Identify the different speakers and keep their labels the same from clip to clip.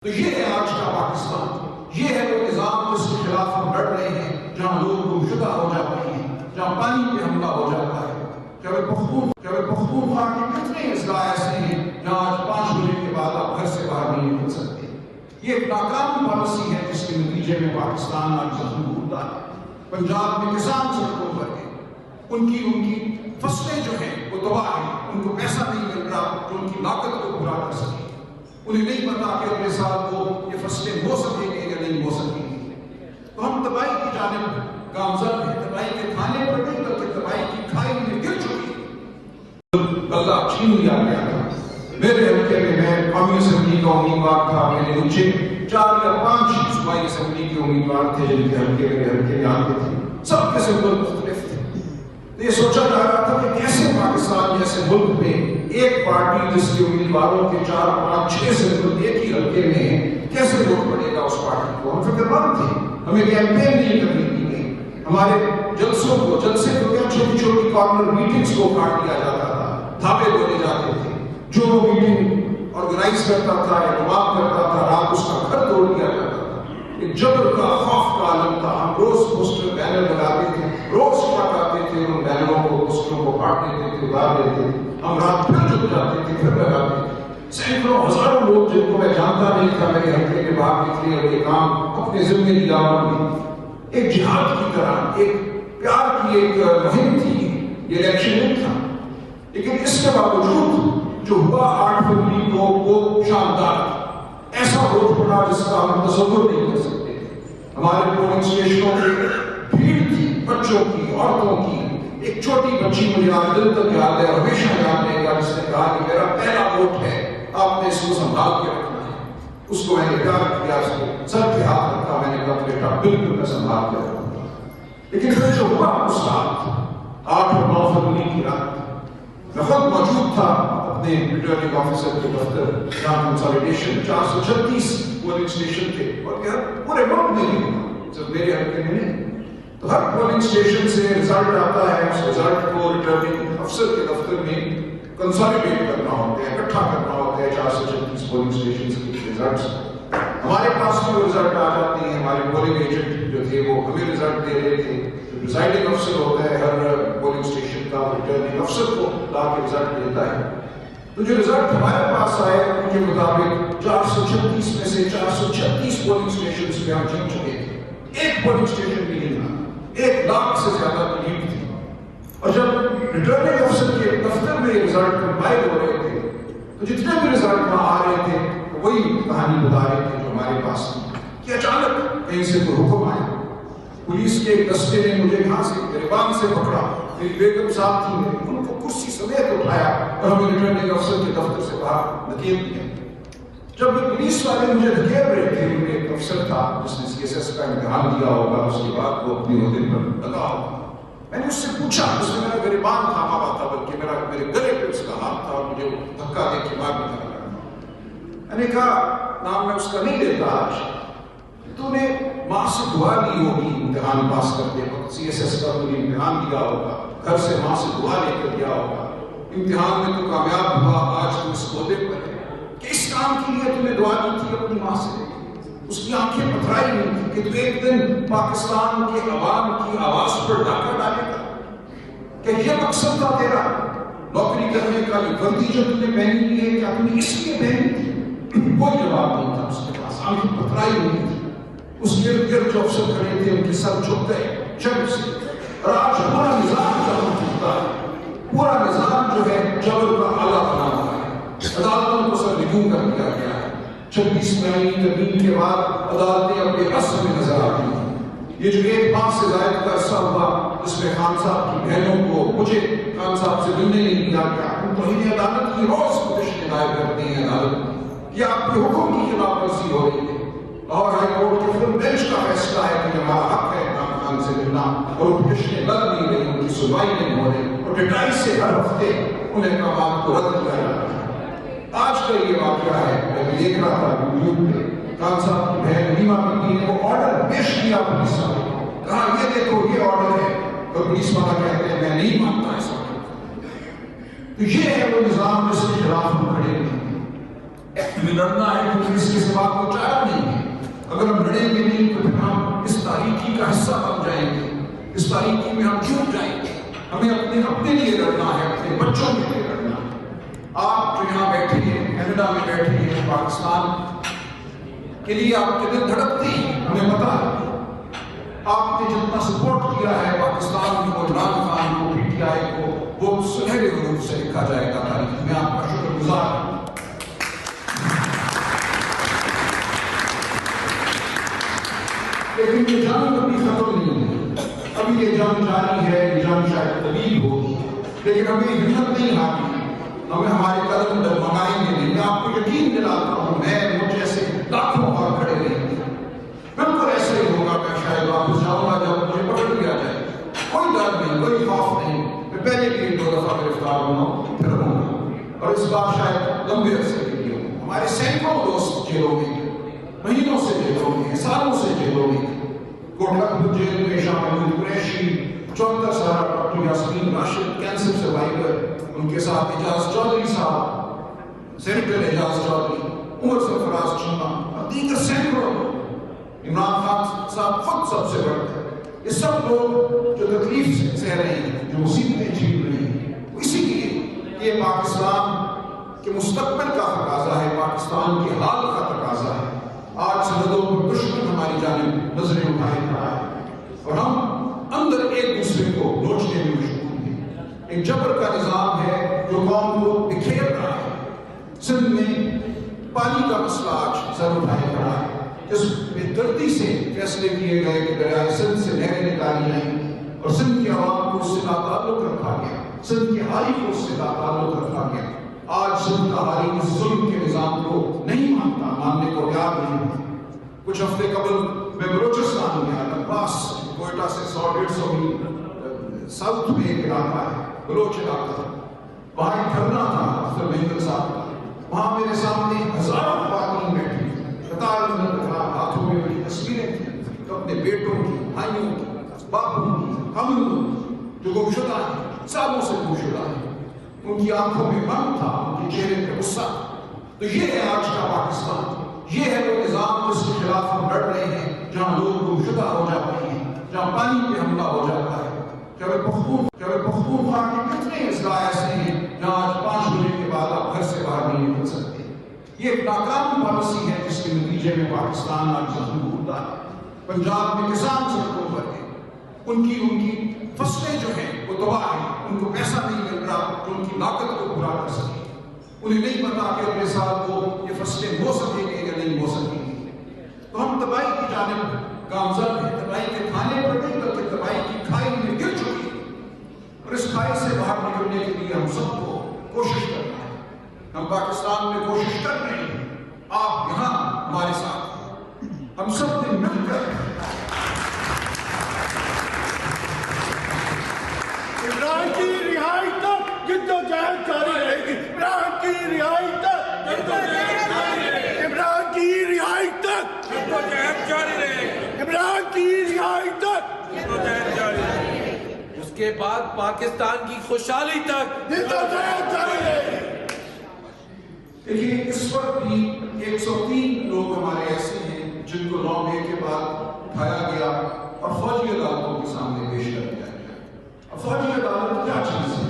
Speaker 1: تو یہ ہے آج کا پاکستان، یہ ہے وہ نظام جس کے خلاف ہم لڑ رہے ہیں، جہاں لوگ گمشدہ ہو جاتے ہیں، جہاں پانی پہ حملہ ہو جاتا ہے۔ پختونخوا کے کتنے اضلاع ایسے ہیں جہاں آج 5 بجے کے بعد آپ گھر سے باہر نہیں نکل سکتے۔ یہ ایک ناکام پالیسی ہے جس کے نتیجے میں پاکستان آج زخمی ہوتا ہے۔ پنجاب میں کسان سڑکوں پر ہیں، ان کی فصلیں جو ہیں وہ تباہ ہیں، ان کو پیسہ نہیں مل رہا جو ان کی لاگت کو پورا کر سکے۔ انہیں نہیں پتا کہ اگلے سال کو یہ فصلیں ہو سکیں گے یا نہیں ہو سکیں گی۔ تو ہم تباہی کی جانب گامزن ہیں، تباہی کے کھانے پر نہیں بلکہ تباہی کی کھائی میں گر چکی ہے۔ اللہ چھین لیا گیا تھا۔ میرے حلقے میں قومی اسمبلی کا امیدوار تھا، میرے نیچے 4 یا 5 صوبائی اسمبلی کے امیدوار تھے جن کے حلقے میں آتے تھے، سب کے سمبل مختلف تھے۔ تو یہ سوچا جا رہا تھا کہ کیسے پاکستان جیسے ملک میں ایک پارٹی جس کے امیدواروں کے 4، 5، 6 سمبل ایک ہی حلقے میں ہیں، کیسے ووٹ پڑے گا اس پارٹی کو؟ ہم فکر مند تھے، ہمیں کیمپین نہیں کرنی تھی، ہمارے جلسے تو کیا چھوٹی چھوٹی کارنر میٹنگز کو کاٹ دیا جاتا تھا، دھاپے بولے جاتے تھے۔ جو میٹنگ آرگنائز کرتا تھا، اہتمام کرتا تھا، رات اس کا گھر توڑ دیا جاتا تھا۔ ایک جبر کا، خوف کا عالم تھا۔ ہم روز پوسٹر بینر لگاتے تھے، روز ٹرک آتے تھے، ان بینروں کو، پوسٹروں کو کاٹ دیتے تھے، اتار دیتے تھے۔ ہم رات پھر جھک جاتے تھے، پھر لگاتے تھے۔ سینکڑوں ہزاروں لوگ جن کو میں جانتا نہیں تھا میرے حلقے کے باہر نکلے اور یہ کام اپنے ذمہ لیا۔ ایک جہاد کی طرح، ایک پیار کی ایک مہم تھی۔ یہ الیکشن نہیں تھا، لیکن اس کے باوجود جو ہوا 8 فروری کو وہ شاندار تھا۔ ایسا ووٹ پڑا جس کا ہم تصور نہیں کر سکتے تھے۔ ہمارے پولنگ اسٹیشنوں میں بھیڑ تھی، بچوں کی، عورتوں کی۔ ایک چھوٹی بچی مجھے آج دل تک یاد ہے، ہمیشہ یاد رہے گا، جس نے کہا کہ میرا پہلا ووٹ ہے، آپ نے اس کو سنبھال کے رکھنا ہے۔ اس کو میں نے پیار کیا، اس کو سر پہ ہاتھ رکھا، میں نے کہا بیٹا بالکل میں سنبھال کے رکھوں گا۔ لیکن پھر جو ہوا اس رات 8 اور 9 فروری کی رات، میں خود موجود تھا اپنے ریٹرننگ آفیسر کے دفتر، جہاں کنسالیڈیشن 436 پولنگ اسٹیشن تھے، اور یہ پورے ملک میں نہیں ہوا، صرف میرے حلقے میں نہیں۔ تو ہر پولنگ اسٹیشن سے رزلٹ آتا ہے، اس رزلٹ کو ریٹرننگ افسر کے دفتر میں کنسالیڈیٹ کرنا ہوتا ہے، اکٹھا کرنا ہوتا ہے 436 پولنگ اسٹیشن کے ریزلٹس۔ ہمارے پاس بھی وہ رزلٹ آ جاتے ہیں، ہمارے پولنگ ایجنٹ جو تھے وہ ہمیں رزلٹ دے رہے تھے۔ پریزائڈنگ افسر ہوتا ہے ہر پولنگ اسٹیشن کا، ریٹرننگ افسر کو لا کے رزلٹ دیتا ہے۔ تو جو رزلٹ ہمارے پاس آئے ان کے مطابق 436 میں سے 436 پولنگ اسٹیشن پہ ہم جیت چکے تھے۔ ایک پولنگ اسٹیشن بھی نہیں تھا، 1 لاکھ سے زیادہ کی لیڈ تھی۔ اور جب ریٹرننگ افسر کے دفتر میں رزلٹ کمپائل ہو رہے تھے تو جتنے بھی رزلٹ وہاں آ رہے تھے وہی کہانی بتا رہے تھے جو ہمارے پاس تھی، کہ اچانک کہیں سے کوئی حکم آیا۔ پولیس کے دستے نے مجھے یہاں سے گریبان سے پکڑا، میری بیگم صاحب تھی، ان کو کرسی سمیت اٹھایا اور ہمیں ریٹرننگ افسر کے دفتر سے باہر دھکیل دیا۔ جب وہ پولیس والے مجھے دھکیل رہے تھے، ان میں ایک افسر تھا جس نے CSS کا امتحان دیا ہوگا، اس کے بعد وہ اپنے عہدے پر لگا ہوگا۔ میں نے اس سے پوچھا، اس نے میرا گریبان تھاما ہوا تھا، بلکہ میرے گلے پہ اس کا ہاتھ تھا اور مجھے دھکا دے کے باہر نکالا۔ میں نے کہا نام میں اس کا نہیں لیتا آج، تو نے ماں سے دعا لی ہوگی امتحان پاس کرتے وقت، CSS کا تو امتحان دیا ہوگا، گھر سے ماں سے دعا لے کر دیا ہوگا، امتحان میں تو کامیاب ہوا، آج تو اس عہدے پر ہے۔ کہ اس کام کے لیے تم نے دعا کی تھی اپنی ماں سے؟ اس کی آنکھیں پتھرائی نہیں تھی کہ تو ایک دن پاکستان کے عوام کی آواز پر ڈاکہ ڈالے گا؟ کہ یہ مقصد تھا تیرا نوکری کرنے کا؟ یہ وردی جو تم نے پہنی لی ہے کیا تم نے اس لیے پہنی تھی؟ کوئی جواب نہیں تھا اس کے پاس، آنکھیں پتھرائی نہیں تھی۔ اس گرد گرد جو افسر کھڑے تھے ان کے سر جھک گئے جب سے۔ اور آج پورا نظام جب جھکتا ہے، پورا نظام جو ہے جبر کا آلہ بنا ہوا ہے۔ عدالتوں کو سر رجوع کر دیا گیا ہے۔ 26 مئی ترمیم کے بعد عدالتیں اپنے اصل میں نظر آتی ہیں۔ یہ جو 1 ماہ سے زائد کا عرصہ ہوا جس میں خان صاحب کی بہنوں کو، مجھے خان صاحب سے ملنے نہیں دیا گیا، ہم توہین عدالت کی روز پٹیشنیں دائر کرتے ہیں عدالت کہ آپ کے حکم کی خلاف ورزی ہو رہی ہے۔ اور ہائی کورٹ کے فل بینچ کا فیصلہ ہے کہ ہمارا حق ہے عمران خان سے ملنا، اور پٹیشنیں لگ نہیں رہی، ان کی سنوائی نہیں ہو رہی، اور ڈٹائی سے ہر ہفتے ان احکامات کو رد کیا جاتا ہے۔ آج کا یہ واقعہ ہے، میں دیکھ رہا تھا یوٹیوب پہ، خان صاحب کی بہن نیما بی نے وہ آرڈر پیش کیا پولیس والے کو، کہا یہ دیکھو یہ آرڈر ہے، اور پولیس والا کہتے ہیں میں نہیں مانتا ایسا۔ تو یہ ہے وہ نظام جس کے خلاف ہم کھڑے ہیں۔ ہمیں لڑنا ہے کیونکہ اس کے سوا کوئی چارہ نہیں ہے۔ اگر ہم لڑیں گے نہیں تو پھر ہم اس تاریکی کا حصہ بن جائیں گے، اس تاریکی میں ہم چھوٹ جائیں گے۔ ہمیں اپنے لیے لڑنا ہے، اپنے بچوں کے لیے لڑنا ہے۔ آپ جو یہاں بیٹھے ہیں، کینیڈا میں بیٹھے ہیں، پاکستان کے لیے آپ کے دل دھڑکتے ہیں، ہمیں پتا ہے۔ آپ نے جتنا سپورٹ کیا ہے پاکستان کو، عمران خان کو، پی ٹی آئی کو، وہ سنہرے حروف سے لکھا جائے گا تاریخ میں۔ آپ کا شکر گزار ہوں۔ لیکن یہ جنگ ابھی ختم نہیں ہے، ابھی یہ جنگ جاری ہے، یہ جنگ شاید طویل ہوگی، لیکن ہمیں ہمت نہیں ہارنی، ہمیں ہمارے قدم ڈگمگائیں گے نہیں۔ میں آپ کو یقین دلاتا ہوں، مجھ جیسے لاکھوں اور کھڑے رہیں گے، بالکل ایسے ہی ہوگا۔ میں شاید واپس جاؤں گا جب مجھے پکڑ لیا جائے، کوئی ڈر نہیں، کوئی خوف نہیں۔ میں پہلے بھی 2 دفعہ گرفتار ہوا ہوں، پھر ہوں گا، اور اس بار شاید لمبے عرصے کے لیے ہوں۔ ہمارے سینکڑوں دوست جیلوں میں، مہینوں سے جیلوں میں، سالوں سے جیلوں میں، کوٹلہ جیل میں شامل قریشی 74 سال، doctor Yasmin Rashid cancer survivor, ان کے ساتھ اعجاز چودھری صاحب، سینیٹر اعجاز چودھری، عمر سرفراز چیمہ اور دیگر سینکڑوں، عمران خان صاحب خود سب سے بڑھ کر، یہ سب لوگ جو تکلیف سے سہ رہے ہیں، جو مصیبتیں جھیل رہے ہیں، اسی لیے یہ پاکستان کے مستقبل کا تقاضا ہے، پاکستان کے حال کا تقاضا ہے۔ آج سرحدوں پر دشمن ہماری جانب نظریں اٹھائے کھڑا ہے، اور ہم اندر ایک دوسرے کو نوچنے میں مشغول ہیں۔ ایک جبر کا نظام ہے جو قوم کو بکھیر رہا ہے۔ سندھ میں پانی کا مسئلہ آج سر اٹھائے کھڑا ہے، جس بے دردی سے فیصلے کیے گئے کہ دریائے سندھ سے نہریں نکالی جائیں، اور سندھ کی عوام کو اس سے تعلق رکھا گیا، سندھ کے حالی کو اس سے تعلق رکھا گیا۔ آج سندھ کا حالی اس ظلم کے نظام کو نہیں مانتا، ماننے کو تیار نہیں ہے۔ کچھ ہفتے قبل میں بلوچستان میں آیا، پاس کوئٹہ سے 100-150 میل ساؤتھ میں ایک علاقہ ہے، بلوچ علاقہ، وہاں ایک دھرنا تھا افسر مہندر صاحب کا۔ وہاں میرے سامنے ہزاروں خواتین بیٹھی، قطار میں تھا، ہاتھوں میں بڑی تصویریں تھیں، تو اپنے بیٹوں کی، بھائیوں کی، باپوں کی، خامندوں کی، جو گمشدہ ہیں، سالوں سے گمشدہ ہیں۔ ان کی آنکھوں میں غم تھا، ان کے چہرے پہ غصہ۔ تو یہ ہے آج کا پاکستان، یہ ہے وہ نظام جس کے خلاف ہم لڑ رہے ہیں، جہاں لوگ گمشدہ ہو جاتے ہیں، جہاں پانی پہ حملہ ہو جاتا ہے۔ پختونخوا کے کتنے اضلاع ایسے ہیں جہاں آج 5 بجے کے بعد آپ گھر سے باہر نہیں نکل سکتے۔ یہ ایک ناکام پالیسی ہے جس کے نتیجے میں پاکستان آج زخمی ہوتا ہے۔ پنجاب میں کسان سڑکوں پر ہیں، ان کی فصلیں جو ہیں وہ تباہ ہیں، ان کو پیسہ نہیں مل رہا جو ان کی لاگت کو پورا کر سکے۔ انہیں نہیں پتا کہ اگلے سال وہ یہ فصلیں بو سکیں گے یا نہیں بو سکیں گے۔ تو ہم تباہی کی جانب گامزن ہیں، تباہی کے کھانے پر نہیں بلکہ تباہی کی کھائی میں گر چکی ہے، اور اس کھائی سے باہر نکلنے کے لیے ہم سب کو کوشش کرنا ہے۔ ہم پاکستان میں کوشش کر رہے ہیں، آپ یہاں ہمارے ساتھ، ہم سب نے مل کر
Speaker 2: عمران کی رہائی تک جدوجہد جاری رہے گی، عمران کی رہائی تک جدوجہد جاری رہے گی، عمران کی رہائی تک جدوجہد جاری رہے گی، عمران کی رہائی تک جدوجہد جاری رہے گی،
Speaker 3: اس کے بعد پاکستان کی خوشحالی تک
Speaker 2: جدوجہد جاری رہے گی۔
Speaker 1: دیکھیے اس وقت بھی 103 لوگ ہمارے ایسے ہیں جن کو 9 مئی کے بعد اٹھایا گیا اور فوجی عدالتوں کے سامنے پیش کر دیا گیا۔ اب فوجی عدالت کیا چیز ہے؟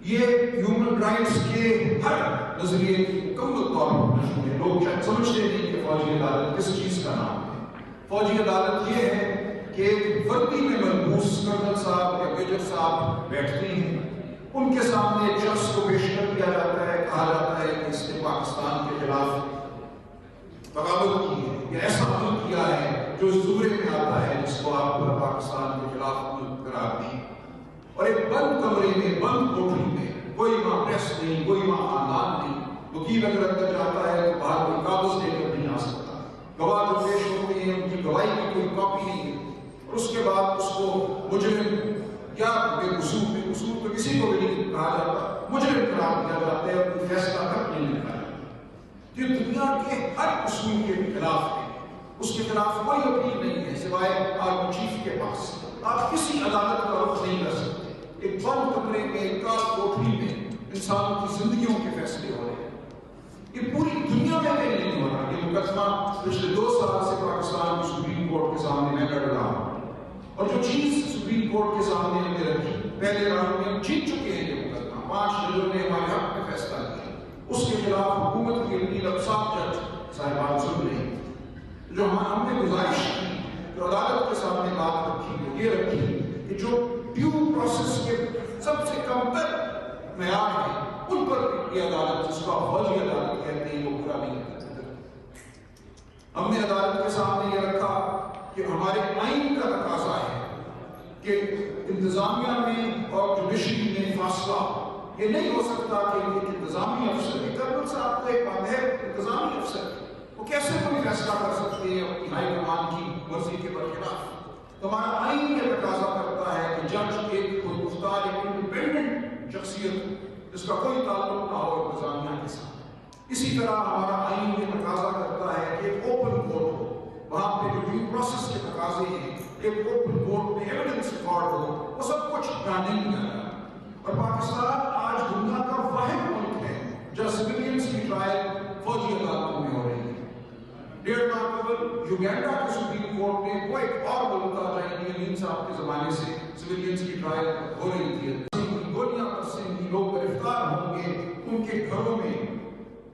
Speaker 1: یہ ہیومن رائٹس کے ہر نظریے کی مکمل طور پر مشہور ہے۔ لوگ شاید سمجھتے نہیں کہ فوجی عدالت کس چیز کا نام ہے۔ فوجی عدالت یہ ہے کہ ایک وردی میں ملبوس کرنل صاحب یا میجر صاحب بیٹھتے ہیں، ان کے سامنے ایک شخص کو پیش کر دیا جاتا ہے، کہا جاتا ہے کہ اس نے پاکستان کے خلاف بغاوت کی ہے یا ایسا عمل کیا ہے جو اس زمرے میں آتا ہے جس کو آپ پاکستان کے خلاف عمل قرار دیں۔ اور ایک بند کمرے میں، بند کوٹری میں، کوئی وہاں پریس نہیں، کوئی وہاں خاندان نہیں، وکیل اگر اندر جاتا ہے تو باہر کوئی کاغذ لے کر نہیں آ سکتا، گواہ جو پیش ہوتے ہیں ان کی گواہی کی کوئی کاپی نہیں ہے، اور اس کے بعد اس کو مجرم یا بے قصور تو کسی کو بھی نہیں کہا جاتا، مجرم قرار دیا جاتا ہے، کوئی فیصلہ تک نہیں لکھا جاتا۔ یہ دنیا کے ہر اصول کے خلاف ہے، اس کے خلاف کوئی اپیل نہیں ہے سوائے آرمی چیف کے پاس۔ آپ کسی عدالت کا رخ نہیں کر سکتے۔ ایک بند کمرے میں، ایک کال کوٹری میں انسانوں کی زندگیوں کے فیصلے ہو رہے ہیں۔ یہ پوری دنیا میں کہیں نہیں ہو رہا. یہ مقدمہ پچھلے 2 سال سے پاکستان کی سپریم کورٹ کے سامنے میں لڑ رہا ہوں, اور جو چیز سپریم کورٹ کے سامنے ہم نے رکھی, پہلے راؤنڈ میں ہم جیت چکے ہیں یہ مقدمہ, 5 ججوں نے ہمارے حق میں فیصلہ کیا, اس کے خلاف حکومت کی اپنی افساد جج صاحبان سن رہے ہیں. جو ہم نے گزارش کی, جو عدالت کے سامنے بات رکھی, وہ یہ رکھی کہ جو ڈیو پروسیس کے سب سے کم تر معیار ہیں ان پر یہ عدالت, جس کو فوجی عدالت کہتے ہیں, وہ پورا نہیں کرتی. ہم نے عدالت کے سامنے یہ رکھا کہ ہمارے آئین کا تقاضا ہے کہ انتظامیہ میں اور جوڈیشری میں فاصلہ یہ نہیں ہو سکتا کہ ایک انتظامی افسر, کرنل صاحب کا ایک ماتحت انتظامی افسر, وہ کیسے کوئی فیصلہ کر سکتے ہیں اپنی ہائی کمان کی مرضی کے برخلاف. تو ہمارا آئین یہ تقاضا کرتا ہے کہ جج ایک خود مختار, ایک انڈیپینڈنٹ شخصیت جس کا کوئی تعلق نہ ہو انتظامیہ کے ساتھ. اسی طرح ہمارا آئین یہ تقاضا کرتا ہے کہ ایک اوپن کورٹ ہو, وہاں پہ جو ڈیو پروسیس کے تقاضے ہیں, ایک اوپن کورٹ میں ایویڈنس ریکارڈ ہو, وہ سب کچھ جانے نہیں آ رہا. اور پاکستان آج دنیا کا واحد ملک ہے جہاں سویلینز کی ٹرائل فوجی عدالتوں میں ہو رہی ہے. 1.5 ماہ قبل یوگینڈا کے سپریم کورٹ میں وہ ایک اور ملک تھا جہاں انڈی امین صاحب کے زمانے سے سویلینز کی ٹرائل ہو رہی تھی. گولیاں برسیں گی, لوگ گرفتار ہوں گے, ان کے گھروں میں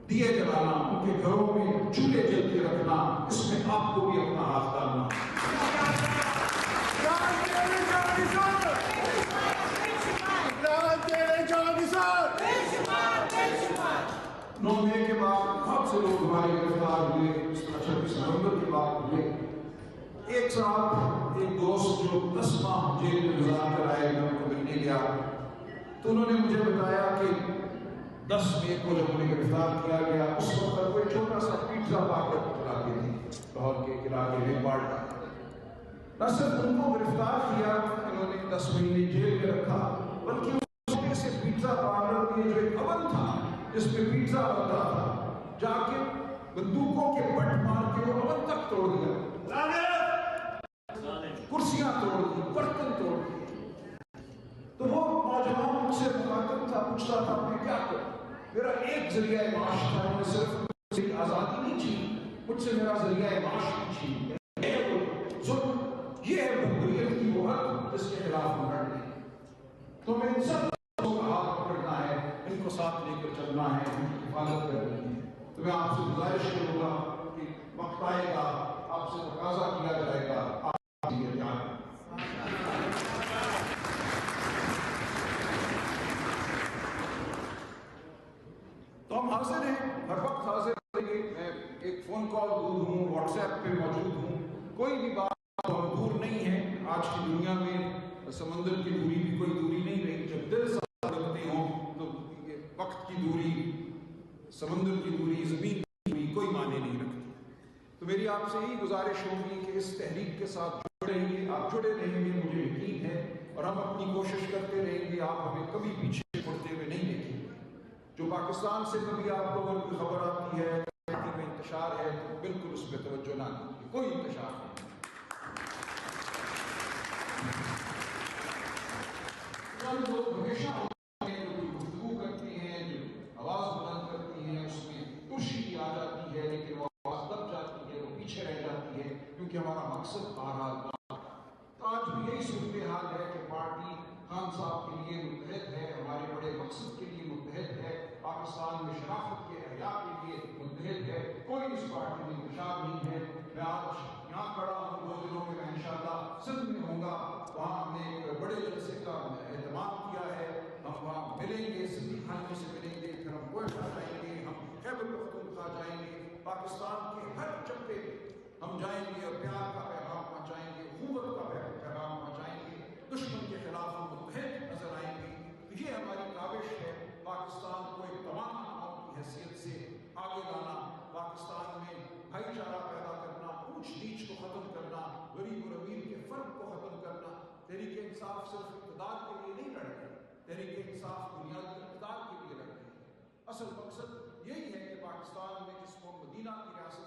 Speaker 1: دیے جلانا, ان کے گھروں میں چولہے جل کے رکھنا, اس میں آپ کو بھی اپنا ہاتھ ڈالنا. نو مئی کے بعد بہت سے لوگ ہمارے گرفتار ہوئے, اس طرح 26 نومبر کے بعد ہوئے. ایک صاحب, ایک دوست جو 10 ماہ جیل میں گزار کر آئے, میں ان کو ملنے گیا تو انہوں نے مجھے بتایا کہ 10 مئی کو جب انہیں گرفتار کیا گیا, اس وقت وہ ایک چھوٹا سا پیزا پارلر چلاتے تھے لاہور کے علاقے میں پارٹا. نہ صرف ان کو گرفتار کیا, انہوں نے 10 مہینے جیل میں رکھا, بلکہ اس چھوٹے سے پیزا پارلر میں جو ایک اوون تھا جس پہ پیزا بنتا تھا, جا کے بندوقوں کے بٹ مار کے وہ اوون تک توڑ دیا, کرسیاں توڑ دی, برتن توڑ دیے. تو وہ نوجوان مجھ سے مخاطب تھا, پوچھتا تھا میں کیا کروں, میرا ایک ذریعہ معاش تھا, میں نے صرف آزادی نہیں چھینی, مجھ سے میرا ذریعہ معاش نہیں چھین. ظلم یہ ہے جمہوریت کی وہ حد جس کے خلاف ہم لڑ رہے ہیں. تو میں ان سب کا ہاتھ پکڑنا ہے, ان کو ساتھ لے کر چلنا ہے, ان کی حفاظت کرنی ہے. تو میں آپ سے گزارش کروں گا کہ وقت آئے گا, آپ سے تقاضا کیا جائے گا, آپ یہ جانیں. تو ہم حاضر ہیں, ہر وقت حاضر رہیں گے. میں ایک فون کال دور ہوں, واٹس ایپ پہ موجود ہوں, کوئی بھی بات دور نہیں ہے. آج کی دنیا میں سمندر کی دوری بھی کوئی دوری نہیں رہی. جب دل ساتھ رکھتے ہوں تو وقت کی دوری, سمندر کی دوری, زمین کی دوری کوئی معنی نہیں رکھتی. تو میری آپ سے یہی گزارش ہوگی کہ اس تحریک کے ساتھ جڑے رہیے, آپ جڑے رہیں گے مجھے یقین ہے, اور ہم اپنی کوشش کرتے رہیں گے, آپ ہمیں کبھی پیچھے مڑتے ہوئے نہیں دیکھیں گے. جو پاکستان سے کبھی آپ کو اگر کوئی خبر آتی ہے کہ میں انتشار ہے, تو بالکل اس پہ توجہ نہ دیجیے, کوئی انتشار نہیں. لوگ ہمیشہ کوئی گفتگو کرتے ہیں, جو آواز بلند کرتی ہیں, اس میں ترشی آ جاتی ہے, لیکن وہ آواز دب جاتی ہے, وہ پیچھے رہ جاتی ہے, کیونکہ ہمارا مقصد بہرحال تھا. تو آج بھی یہی صورتحال ہے کہ پارٹی خان صاحب کے لیے متحد ہے, ہمارے بڑے مقصد کے لیے متحد ہے, پاکستان میں شرافت کے احیاء کے لیے متحد ہے. کوئی اس پارٹی میں انتشار نہیں ہے. میں آج یہاں کھڑا ہوں, 2 دنوں میں میں انشاءاللہ سندھ میں ہوں گا, وہاں ہم نے ایک بڑے جلسے کا اہتمام کیا ہے. ہم وہاں ملیں گے, سندھی خانے سے ملیں گے, پھر ہم کوئٹہ جائیں گے, ہم خیبر پختونخوا جائیں گے. پاکستان کے ہر چپے ہم جائیں گے اور پیار کا پیغام پہنچائیں گے, اخوت کا پیغام پہنچائیں گے. دشمن کے خلاف ہم متحد نظر آئیں گے. تو یہ ہماری کاوش ہے, پاکستان کو ایک تمام قوم کی حیثیت سے آگے لانا, پاکستان میں بھائی چارہ پیدا کرنا, اونچ نیچ کو ختم کرنا, غریب اور امیر کے فرق کو ختم کرنا. تحریک انصاف صرف اقتدار کے لیے نہیں لڑ رہی, تحریک انصاف بنیادی اقتدار کے لیے لڑ رہی ہے. اصل مقصد یہی ہے کہ پاکستان میں جس کو مدینہ کی ریاست